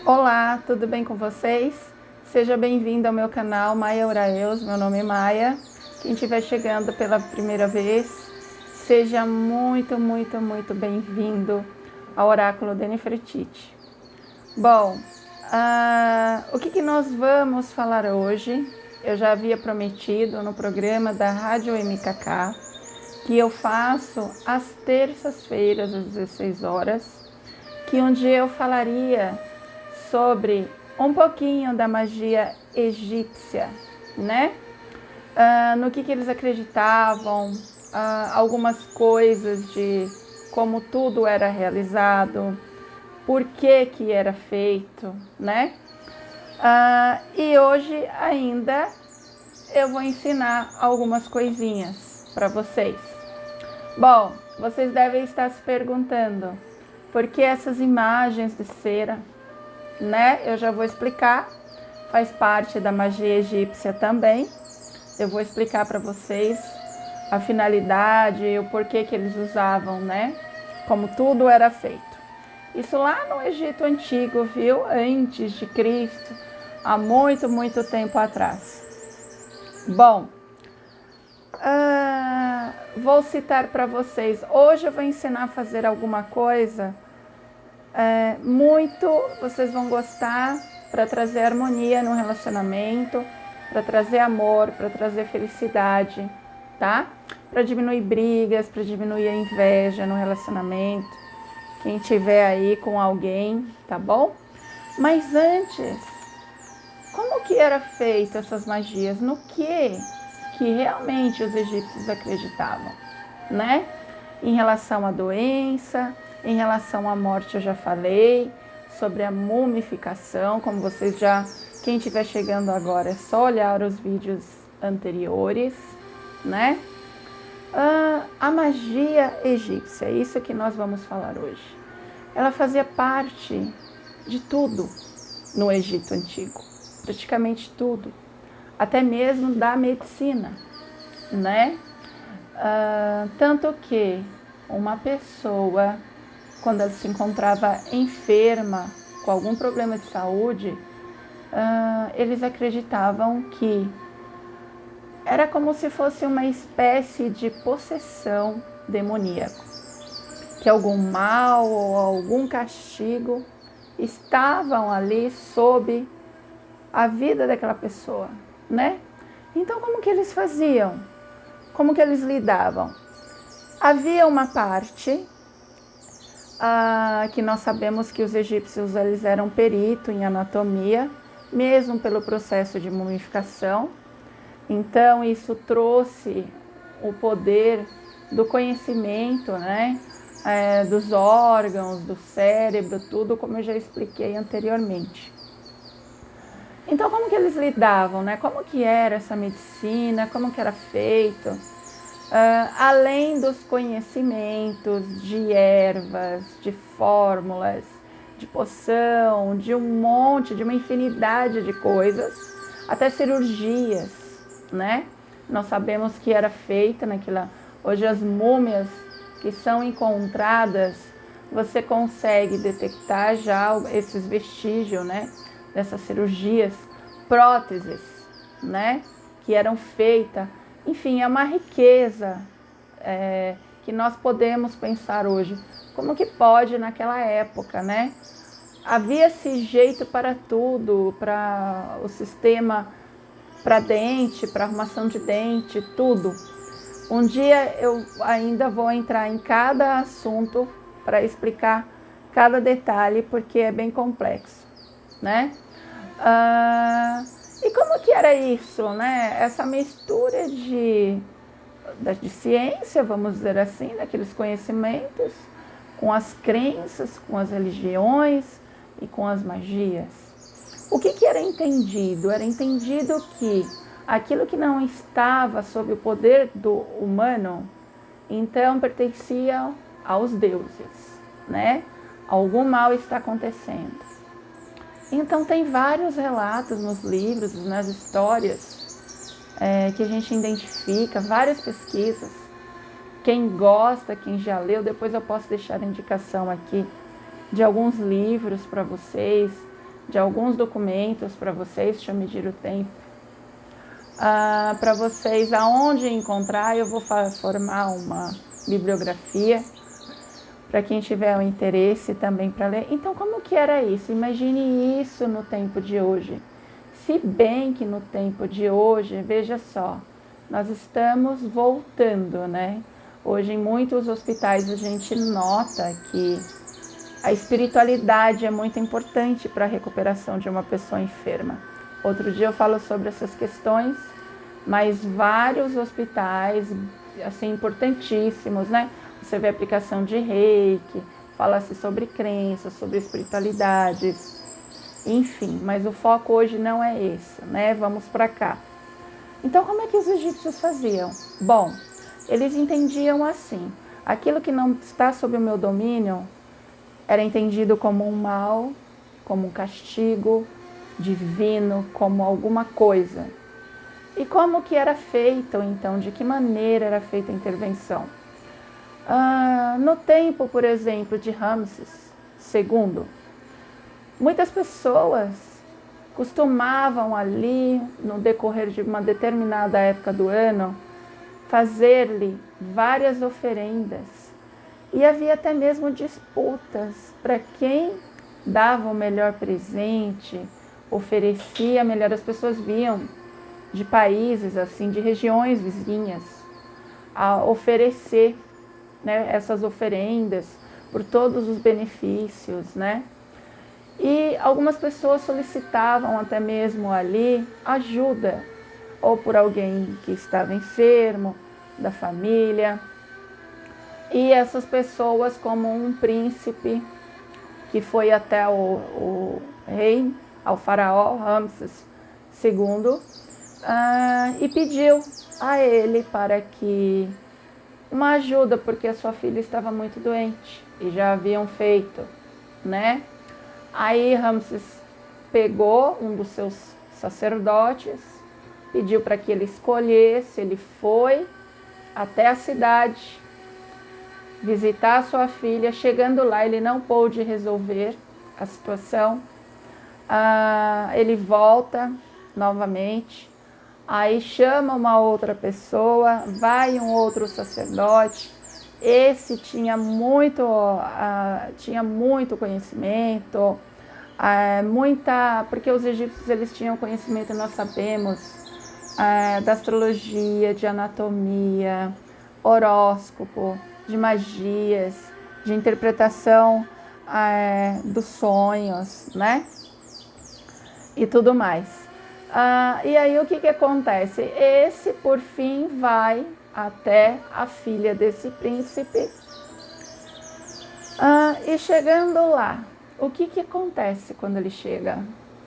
Olá, tudo bem com vocês? Seja bem-vindo ao meu canal Maia Uraeus, meu nome é Maia. Quem estiver chegando pela primeira vez, seja muito bem-vindo ao Oráculo de Nefertiti. Bom, o que nós vamos falar hoje? Eu já havia prometido no programa da Rádio MKK que eu faço às terças-feiras, às 16 horas, que um dia eu falaria sobre um pouquinho da magia egípcia, né? No que eles acreditavam, algumas coisas de como tudo era realizado, por que era feito, né? E hoje ainda eu vou ensinar algumas coisinhas para vocês. Bom, vocês devem estar se perguntando por que essas imagens de cera, né? Eu já vou explicar, faz parte da magia egípcia também. Eu vou explicar para vocês a finalidade e o porquê que eles usavam, né? Como tudo era feito. Isso lá no Egito Antigo, viu? Antes de Cristo, há muito tempo atrás. Bom, vou citar para vocês. Hoje eu vou ensinar a fazer alguma coisa vocês vão gostar, para trazer harmonia no relacionamento, para trazer amor, para trazer felicidade, tá? Para diminuir brigas, para diminuir a inveja no relacionamento. Quem tiver aí com alguém, tá bom? Mas antes, como que era feita essas magias? No que realmente os egípcios acreditavam, né? Em relação à doença, em relação à morte eu já falei, sobre a mumificação, como vocês já, quem estiver chegando agora é só olhar os vídeos anteriores, né? A magia egípcia, isso que nós vamos falar hoje. Ela fazia parte de tudo no Egito Antigo, praticamente tudo, até mesmo da medicina, né? Tanto que uma pessoa, quando ela se encontrava enferma, com algum problema de saúde, eles acreditavam que era como se fosse uma espécie de possessão demoníaca, que algum mal ou algum castigo estavam ali sob a vida daquela pessoa, né? Então, como que eles faziam? Como que eles lidavam? Havia uma parte que nós sabemos que os egípcios eles eram perito em anatomia, mesmo pelo processo de mumificação. Então isso trouxe o poder do conhecimento, né? Dos órgãos, do cérebro, tudo como eu já expliquei anteriormente. Então como que eles lidavam, né? Como que era essa medicina, como que era feito? Além dos conhecimentos de ervas, de fórmulas, de poção, de uma infinidade de coisas, até cirurgias, né? Nós sabemos que era feita naquela... Hoje as múmias que são encontradas, você consegue detectar já esses vestígios, né? Dessas cirurgias, próteses, né? Que eram feitas. Enfim, é uma riqueza que nós podemos pensar hoje. Como que pode naquela época, né? Havia-se jeito para tudo, para o sistema, para dente, para arrumação de dente, tudo. Um dia eu ainda vou entrar em cada assunto para explicar cada detalhe, porque é bem complexo, né? E como que era isso, né? Essa mistura de ciência, vamos dizer assim, daqueles conhecimentos, com as crenças, com as religiões e com as magias. O que era entendido? Era entendido que aquilo que não estava sob o poder do humano, então pertencia aos deuses, né? Algum mal está acontecendo. Então tem vários relatos nos livros, nas histórias, que a gente identifica, várias pesquisas. Quem gosta, quem já leu, depois eu posso deixar a indicação aqui de alguns livros para vocês, de alguns documentos para vocês, deixa eu medir o tempo, para vocês aonde encontrar. Eu vou formar uma bibliografia para quem tiver o interesse também para ler. Então, como que era isso? Imagine isso no tempo de hoje. Se bem que no tempo de hoje, veja só, nós estamos voltando, né? Hoje em muitos hospitais a gente nota que a espiritualidade é muito importante para a recuperação de uma pessoa enferma. Outro dia eu falo sobre essas questões, mas vários hospitais, assim, importantíssimos, né? Você vê a aplicação de reiki, fala-se sobre crenças, sobre espiritualidades, enfim, mas o foco hoje não é esse, né? Vamos para cá. Então, como é que os egípcios faziam? Bom, eles entendiam assim: aquilo que não está sob o meu domínio era entendido como um mal, como um castigo divino, como alguma coisa. E como que era feito, então? De que maneira era feita a intervenção? No tempo, por exemplo, de Ramses II, muitas pessoas costumavam ali, no decorrer de uma determinada época do ano, fazer-lhe várias oferendas. E havia até mesmo disputas para quem dava o melhor presente, oferecia melhor. As pessoas vinham de países, assim, de regiões vizinhas, a oferecer, né, essas oferendas por todos os benefícios, né? E algumas pessoas solicitavam até mesmo ali ajuda, ou por alguém que estava enfermo, da família. E essas pessoas, como um príncipe que foi até o rei, ao faraó Ramses II, e pediu a ele para que uma ajuda, porque a sua filha estava muito doente e já haviam feito, né? Aí Ramses pegou um dos seus sacerdotes, pediu para que ele escolhesse, ele foi até a cidade visitar a sua filha. Chegando lá, ele não pôde resolver a situação. Ele volta novamente, aí chama uma outra pessoa, vai um outro sacerdote. Esse tinha muito conhecimento, porque os egípcios eles tinham conhecimento, nós sabemos, da astrologia, de anatomia, horóscopo, de magias, de interpretação dos sonhos, né? E tudo mais. E aí o que acontece? Esse, por fim, vai até a filha desse príncipe. E chegando lá, o que acontece quando ele chega?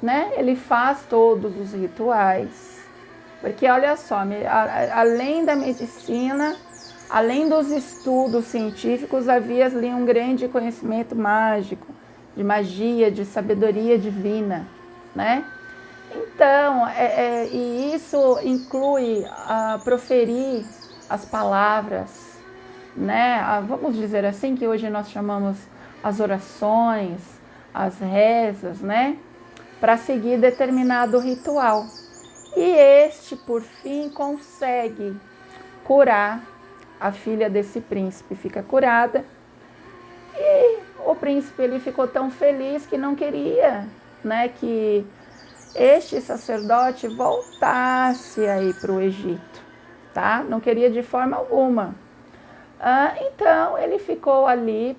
Né? Ele faz todos os rituais, porque olha só, além da medicina, além dos estudos científicos, havia ali um grande conhecimento mágico, de magia, de sabedoria divina, né? Então, e isso inclui proferir as palavras, né? Vamos dizer assim, que hoje nós chamamos as orações, as rezas, né? Para seguir determinado ritual. E este, por fim, consegue curar a filha desse príncipe, fica curada. E o príncipe ele ficou tão feliz que não queria, né, que este sacerdote voltasse aí para o Egito, tá? Não queria de forma alguma. Então ele ficou ali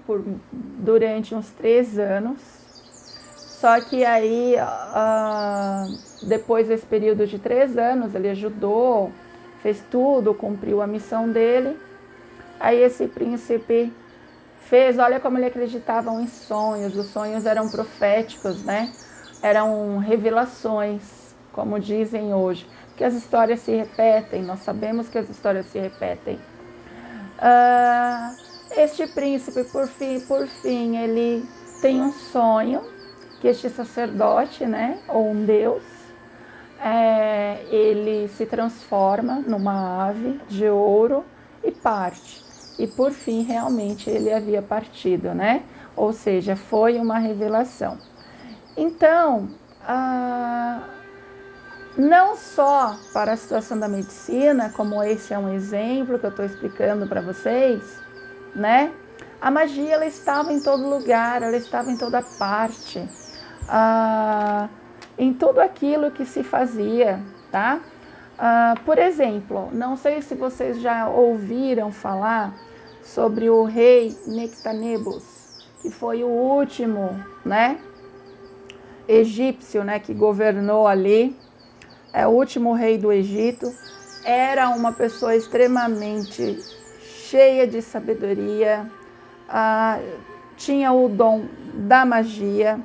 durante uns 3 anos. Só que aí, depois desse período de 3 anos, ele ajudou, fez tudo, cumpriu a missão dele. Aí esse príncipe olha como ele acreditava em sonhos. Os sonhos eram proféticos, né? Eram revelações, como dizem hoje. Porque as histórias se repetem, nós sabemos que as histórias se repetem. Este príncipe, por fim, ele tem um sonho, que este sacerdote, né, ou um deus, ele se transforma numa ave de ouro e parte. E por fim, realmente, ele havia partido, né? Ou seja, foi uma revelação. Então, não só para a situação da medicina, como esse é um exemplo que eu estou explicando para vocês, né? A magia, ela estava em todo lugar, ela estava em toda parte, em tudo aquilo que se fazia, tá? Por exemplo, não sei se vocês já ouviram falar sobre o rei Nectanebus, que foi o último, né, egípcio, né, que governou ali, o último rei do Egito. Era uma pessoa extremamente cheia de sabedoria, tinha o dom da magia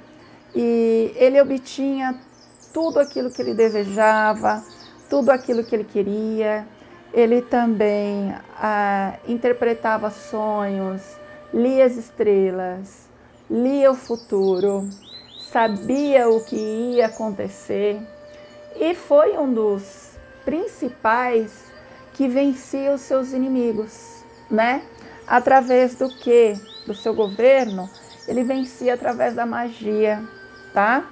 e ele obtinha tudo aquilo que ele desejava, tudo aquilo que ele queria. Ele também interpretava sonhos, lia as estrelas, lia o futuro, sabia o que ia acontecer e foi um dos principais que vencia os seus inimigos, né? Através do quê? Do seu governo, ele vencia através da magia, tá?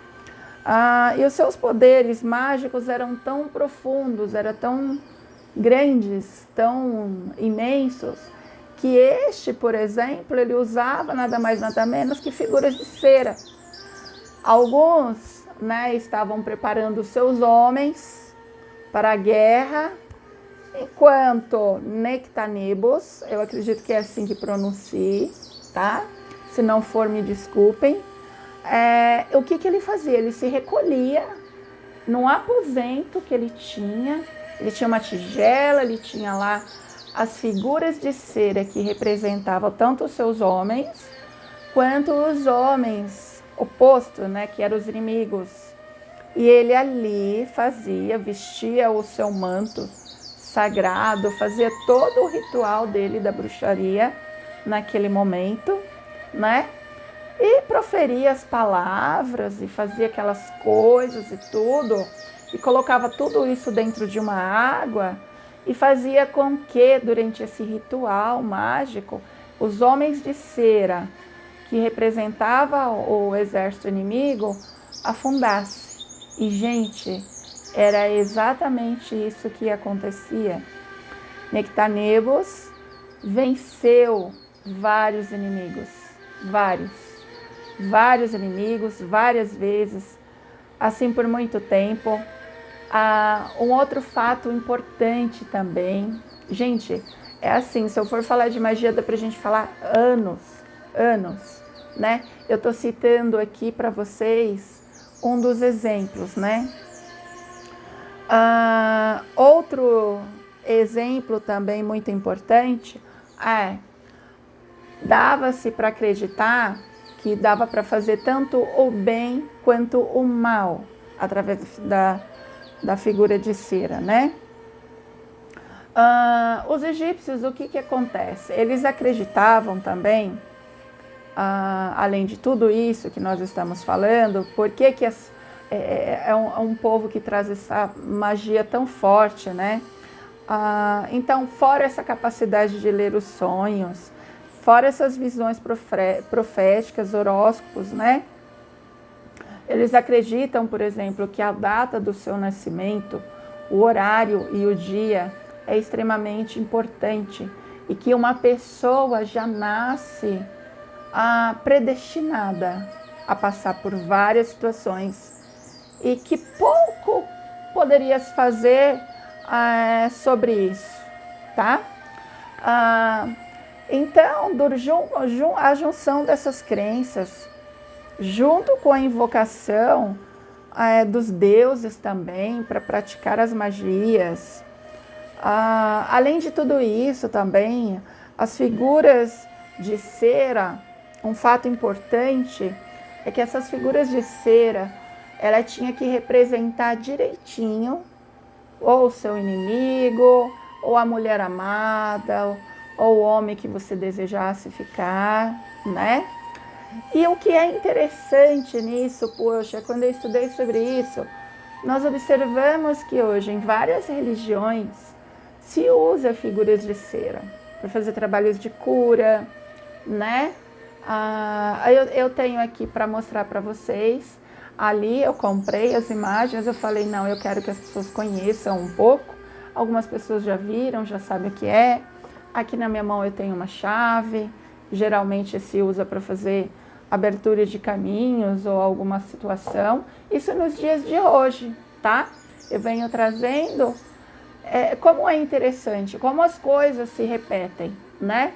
E os seus poderes mágicos eram tão profundos, eram tão grandes, tão imensos, que este, por exemplo, ele usava nada mais nada menos que figuras de cera. Alguns, né, estavam preparando os seus homens para a guerra, enquanto Nectanebus, eu acredito que é assim que pronuncie, tá? Se não for, me desculpem. O que ele fazia? Ele se recolhia num aposento que ele tinha uma tigela, ele tinha lá as figuras de cera que representavam tanto os seus homens, quanto os homens opostos, né, que eram os inimigos. E ele ali vestia o seu manto sagrado, fazia todo o ritual dele da bruxaria naquele momento, né? E proferia as palavras e fazia aquelas coisas e tudo, e colocava tudo isso dentro de uma água e fazia com que, durante esse ritual mágico, os homens de cera, que representavam o exército inimigo, afundassem. E, gente, era exatamente isso que acontecia. Nectanebus venceu vários inimigos, vários inimigos, várias vezes, assim por muito tempo. Um outro fato importante também, gente, é assim, se eu for falar de magia, dá pra gente falar anos, né? Eu tô citando aqui para vocês um dos exemplos, né? Outro exemplo também muito importante dava-se para acreditar que dava para fazer tanto o bem quanto o mal através da figura de cera, né? Os egípcios, o que acontece? Eles acreditavam também, além de tudo isso que nós estamos falando, porque é um povo que traz essa magia tão forte, né? Então, fora essa capacidade de ler os sonhos, fora essas visões proféticas, horóscopos, né? Eles acreditam, por exemplo, que a data do seu nascimento, o horário e o dia é extremamente importante e que uma pessoa já nasce predestinada a passar por várias situações e que pouco poderias fazer sobre isso, tá? Então, a junção dessas crenças, junto com a invocação dos deuses também, para praticar as magias. Além de tudo isso também, as figuras de cera, um fato importante é que essas figuras de cera, ela tinha que representar direitinho ou o seu inimigo, ou a mulher amada, ou o homem que você desejasse ficar, né? E o que é interessante nisso, poxa, quando eu estudei sobre isso, nós observamos que hoje em várias religiões se usa figuras de cera para fazer trabalhos de cura, né? Eu tenho aqui para mostrar para vocês Ali eu comprei as imagens, eu falei, não, eu quero que as pessoas conheçam um pouco. Algumas pessoas já viram, já sabem o que é. Aqui na minha mão eu tenho uma chave, geralmente se usa para fazer abertura de caminhos ou alguma situação. Isso nos dias de hoje, tá? Eu venho trazendo como é interessante, como as coisas se repetem, né?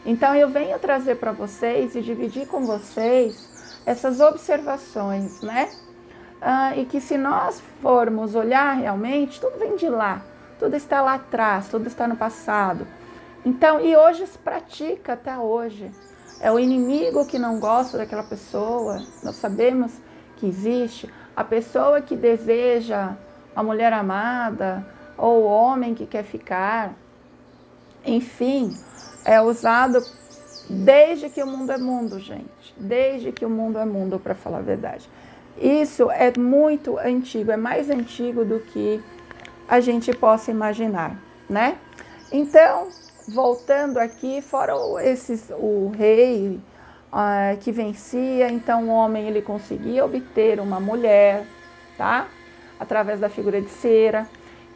Então eu venho trazer para vocês e dividir com vocês essas observações, né? E que se nós formos olhar realmente, tudo vem de lá, tudo está lá atrás, tudo está no passado. Então, e hoje se pratica até hoje. É o inimigo que não gosta daquela pessoa, nós sabemos que existe. A pessoa que deseja a mulher amada, ou o homem que quer ficar, enfim, é usado desde que o mundo é mundo, gente. Desde que o mundo é mundo, para falar a verdade. Isso é muito antigo, é mais antigo do que a gente possa imaginar, né? Então, voltando aqui, fora o rei que vencia, então o homem ele conseguia obter uma mulher, tá? Através da figura de cera.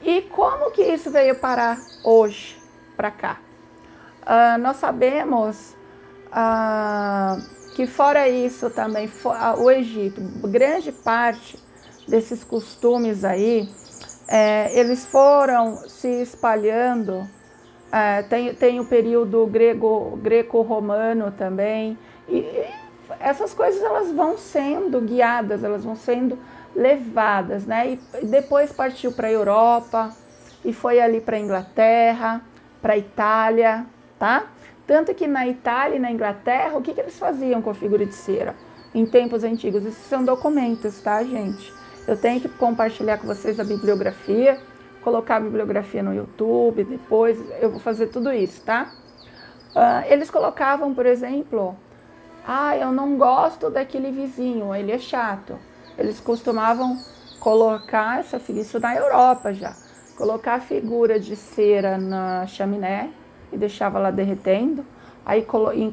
E como que isso veio parar hoje, para cá? Nós sabemos que fora isso também, o Egito, grande parte desses costumes aí, eles foram se espalhando. Tem o período greco-romano também, e essas coisas elas vão sendo guiadas, elas vão sendo levadas, né? E depois partiu para a Europa, e foi ali para a Inglaterra, para a Itália, tá? Tanto que na Itália e na Inglaterra, o que eles faziam com a figura de cera? Em tempos antigos, esses são documentos, tá, gente? Eu tenho que compartilhar com vocês a bibliografia, colocar a bibliografia no YouTube, depois eu vou fazer tudo isso, tá? Eles colocavam, por exemplo, eu não gosto daquele vizinho, ele é chato. Eles costumavam colocar essa figura, isso na Europa já, colocar a figura de cera na chaminé e deixava lá derretendo, aí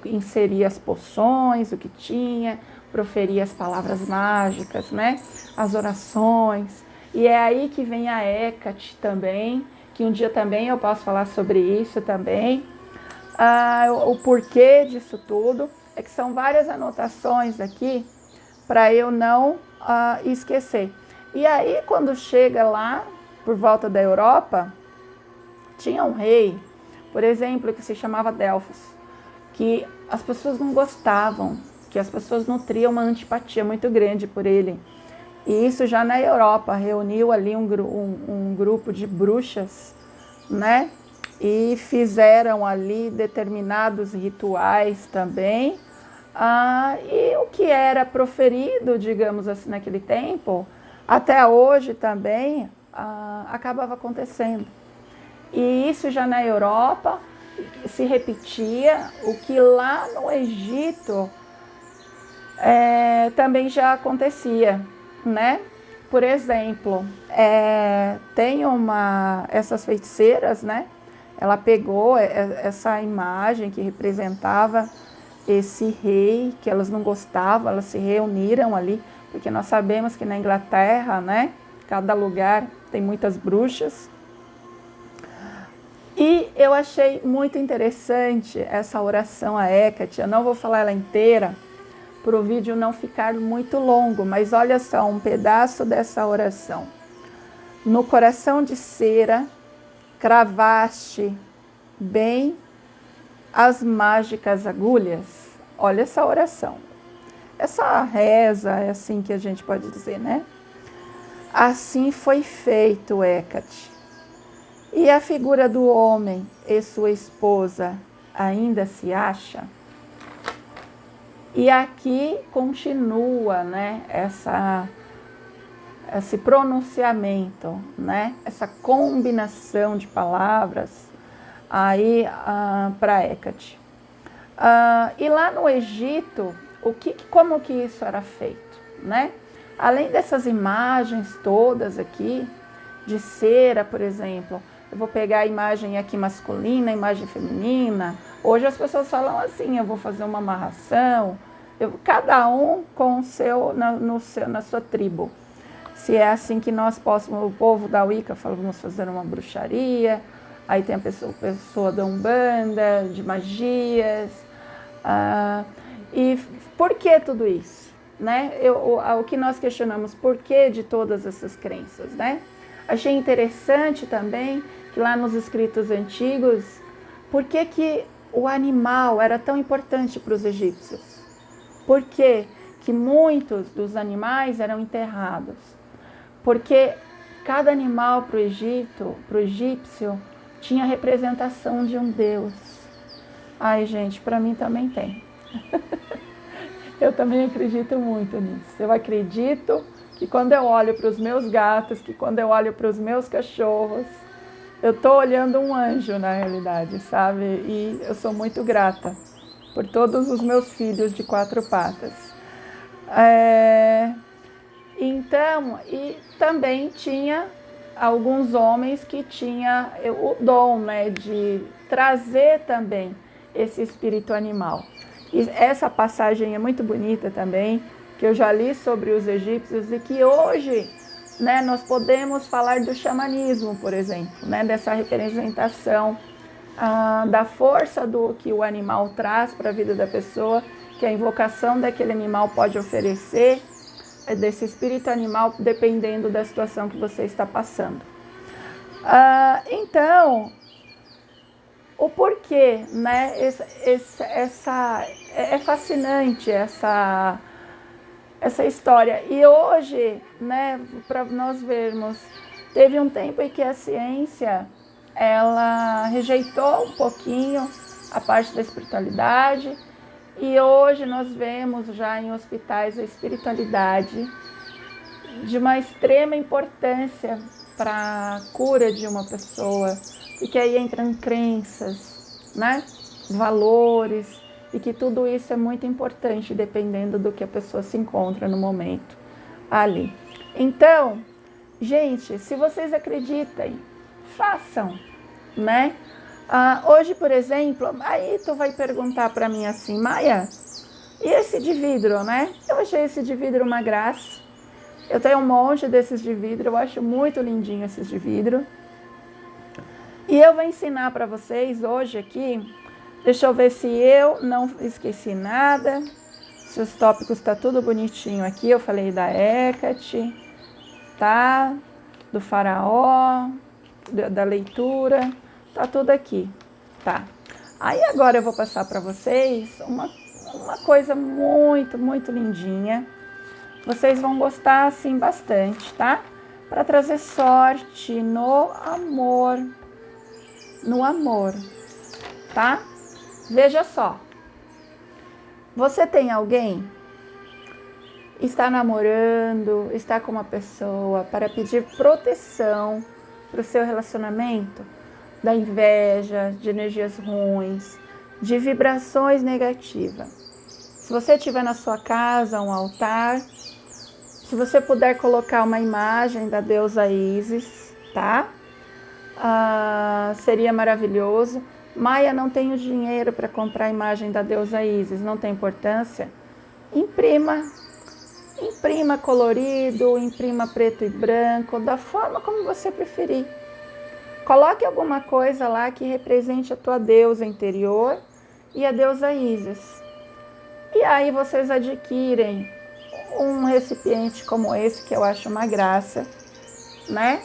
inseria as poções, o que tinha, proferia as palavras mágicas, né? As orações. E é aí que vem a Hecate também, que um dia também eu posso falar sobre isso também. O porquê disso tudo é que são várias anotações aqui para eu não esquecer. E aí quando chega lá, por volta da Europa, tinha um rei, por exemplo, que se chamava Delfos, que as pessoas não gostavam, que as pessoas nutriam uma antipatia muito grande por ele. E isso já na Europa, reuniu ali um grupo de bruxas, né? E fizeram ali determinados rituais também. E o que era proferido, digamos assim, naquele tempo, até hoje também, acabava acontecendo. E isso já na Europa se repetia, o que lá no Egito também já acontecia, né? Por exemplo, tem essas feiticeiras, né? Ela pegou essa imagem que representava esse rei, que elas não gostavam, elas se reuniram ali, porque nós sabemos que na Inglaterra, né? Cada lugar tem muitas bruxas. E eu achei muito interessante essa oração a Hecate. Eu não vou falar ela inteira, para o vídeo não ficar muito longo, mas olha só um pedaço dessa oração. No coração de cera, cravaste bem as mágicas agulhas. Olha essa oração. Essa reza é assim que a gente pode dizer, né? Assim foi feito, Hecate. E a figura do homem e sua esposa ainda se acha? E aqui continua, né, esse pronunciamento, né, essa combinação de palavras aí para Hecate. E lá no Egito, como que isso era feito, né? Além dessas imagens todas aqui, de cera, por exemplo, eu vou pegar a imagem aqui masculina, a imagem feminina. Hoje as pessoas falam assim, eu vou fazer uma amarração, cada um com o seu, na sua tribo. Se é assim que nós possamos, o povo da Wicca fala, vamos fazer uma bruxaria, aí tem a pessoa da Umbanda, de magias. E por que tudo isso? Né? O que nós questionamos, por que de todas essas crenças? Né? Achei interessante também que lá nos escritos antigos, por que o animal era tão importante para os egípcios? Por que muitos dos animais eram enterrados? Porque cada animal para o egípcio, tinha representação de um deus. Ai, gente, para mim também tem. Eu também acredito muito nisso. Eu acredito que quando eu olho para os meus gatos, que quando eu olho para os meus cachorros, eu estou olhando um anjo na realidade, sabe? E eu sou muito grata por todos os meus filhos de 4 patas. Então, e também tinha alguns homens que tinham o dom, né, de trazer também esse espírito animal. E essa passagem é muito bonita também, que eu já li sobre os egípcios e que hoje, né, nós podemos falar do xamanismo, por exemplo, né, dessa representação da força do que o animal traz para a vida da pessoa, que a invocação daquele animal pode oferecer, desse espírito animal, dependendo da situação que você está passando. Então, o porquê, né? É fascinante essa história. E hoje, né, para nós vermos, teve um tempo em que a ciência ela rejeitou um pouquinho a parte da espiritualidade. E hoje nós vemos já em hospitais a espiritualidade de uma extrema importância para a cura de uma pessoa, porque aí entram crenças, né? Valores, e que tudo isso é muito importante dependendo do que a pessoa se encontra no momento ali. Então, gente, se vocês acreditem, façam, né? Hoje, por exemplo, aí tu vai perguntar para mim assim, Maia, e esse de vidro, né? Eu achei esse de vidro uma graça. Eu tenho um monte desses de vidro, eu acho muito lindinho esses de vidro. E eu vou ensinar para vocês hoje aqui, deixa eu ver se eu não esqueci nada, se os tópicos tá tudo bonitinho aqui. Eu falei da Hecate, tá? Do faraó, da leitura. Tá tudo aqui, tá? Aí agora eu vou passar para vocês uma coisa muito, muito lindinha. Vocês vão gostar, assim, bastante, tá? Para trazer sorte no amor. No amor, tá? Veja só. Você tem alguém? Está namorando, está com uma pessoa para pedir proteção para o seu relacionamento? Da inveja, de energias ruins, de vibrações negativas. Se você tiver na sua casa um altar, se você puder colocar uma imagem da deusa Ísis, tá? Seria maravilhoso. Maia, não tenho dinheiro para comprar a imagem da deusa Ísis, não tem importância. Imprima colorido, imprima preto e branco, da forma como você preferir. Coloque alguma coisa lá que represente a tua deusa interior e a deusa Ísis. E aí vocês adquirem um recipiente como esse, que eu acho uma graça, né?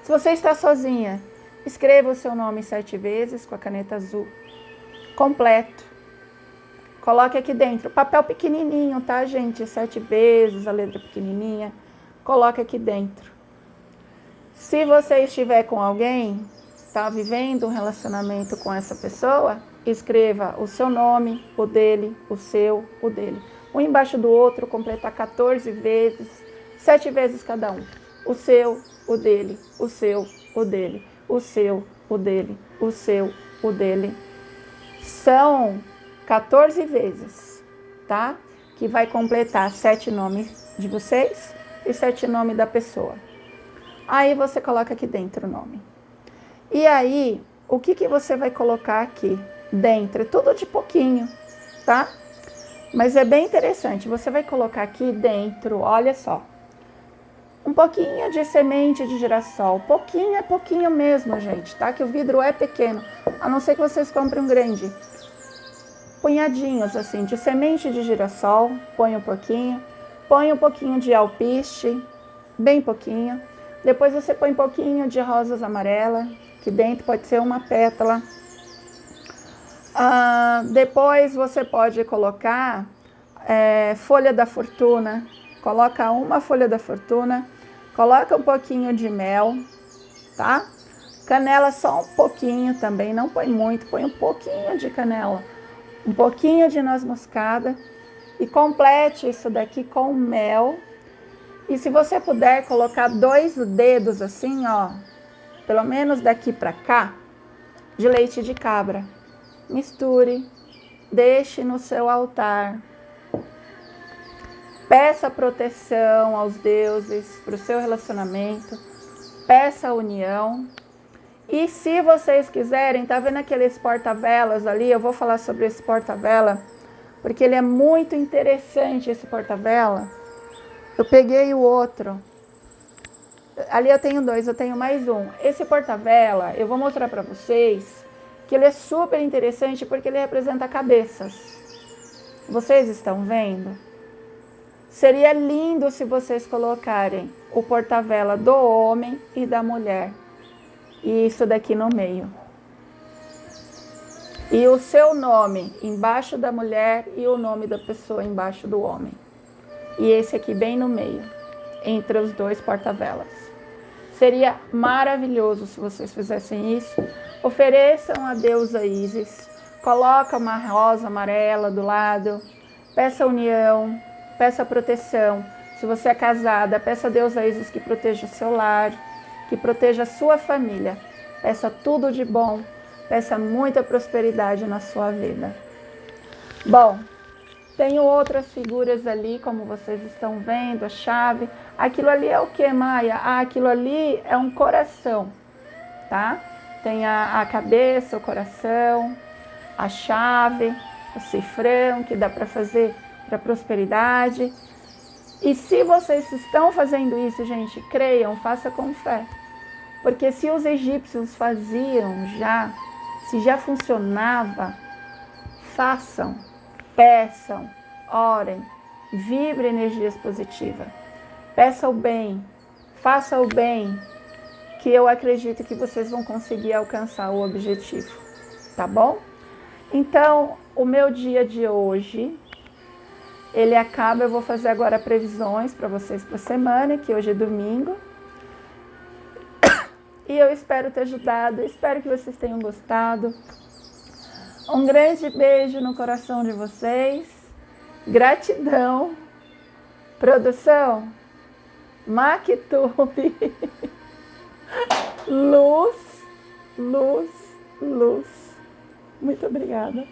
Se você está sozinha, escreva o seu nome 7 vezes com a caneta azul, completo. Coloque aqui dentro, papel pequenininho, tá, gente? 7 vezes, a letra pequenininha. Coloque aqui dentro. Se você estiver com alguém, está vivendo um relacionamento com essa pessoa, escreva o seu nome, o dele, o seu, o dele. Um embaixo do outro, completar 14 vezes, 7 vezes cada um. O seu, o dele, o seu, o dele, o seu, o dele, o seu, o dele. São 14 vezes, tá? Que vai completar 7 nomes de vocês e 7 nomes da pessoa. Aí você coloca aqui dentro o nome. E aí, o que você vai colocar aqui dentro? É tudo de pouquinho, tá? Mas é bem interessante. Você vai colocar aqui dentro, olha só, um pouquinho de semente de girassol. Pouquinho é pouquinho mesmo, gente, tá? Que o vidro é pequeno, a não ser que vocês comprem um grande. Punhadinhos assim de semente de girassol, põe um pouquinho de alpiste, bem pouquinho. Depois você põe um pouquinho de rosas amarelas, que dentro pode ser uma pétala. Depois você pode colocar folha da fortuna. Coloca uma folha da fortuna, coloca um pouquinho de mel, tá? Canela só um pouquinho também, não põe muito, põe um pouquinho de canela, um pouquinho de noz moscada e complete isso daqui com mel. E se você puder colocar 2 dedos assim, ó, pelo menos daqui para cá, de leite de cabra. Misture, deixe no seu altar. Peça proteção aos deuses para o seu relacionamento. Peça união. E se vocês quiserem, tá vendo aqueles porta-velas ali? Eu vou falar sobre esse porta-vela, porque ele é muito interessante, esse porta-vela. Eu peguei o outro. Ali eu tenho 2, eu tenho mais um. Esse porta-vela, eu vou mostrar para vocês que ele é super interessante porque ele representa cabeças. Vocês estão vendo? Seria lindo se vocês colocarem o porta-vela do homem e da mulher. E isso daqui no meio. E o seu nome embaixo da mulher e o nome da pessoa embaixo do homem. E esse aqui bem no meio, entre os 2 porta-velas. Seria maravilhoso se vocês fizessem isso. Ofereçam a deusa Ísis. Coloca uma rosa amarela do lado. Peça união, peça proteção. Se você é casada, peça a deusa Ísis que proteja o seu lar, que proteja a sua família. Peça tudo de bom. Peça muita prosperidade na sua vida. Bom, tenho outras figuras ali, como vocês estão vendo, a chave. Aquilo ali é o que, Maia? Aquilo ali é um coração, tá? Tem a cabeça, o coração, a chave, o cifrão, que dá para fazer para prosperidade. E se vocês estão fazendo isso, gente, creiam, faça com fé. Porque se os egípcios faziam já, se já funcionava, façam, peçam, orem, vibrem energias positivas. Peça o bem, faça o bem, que eu acredito que vocês vão conseguir alcançar o objetivo, tá bom? Então, o meu dia de hoje, ele acaba, eu vou fazer agora previsões para vocês para a semana, que hoje é domingo. E eu espero ter ajudado, espero que vocês tenham gostado. Um grande beijo no coração de vocês. Gratidão. Produção, Mactube. Luz, luz, luz. Muito obrigada.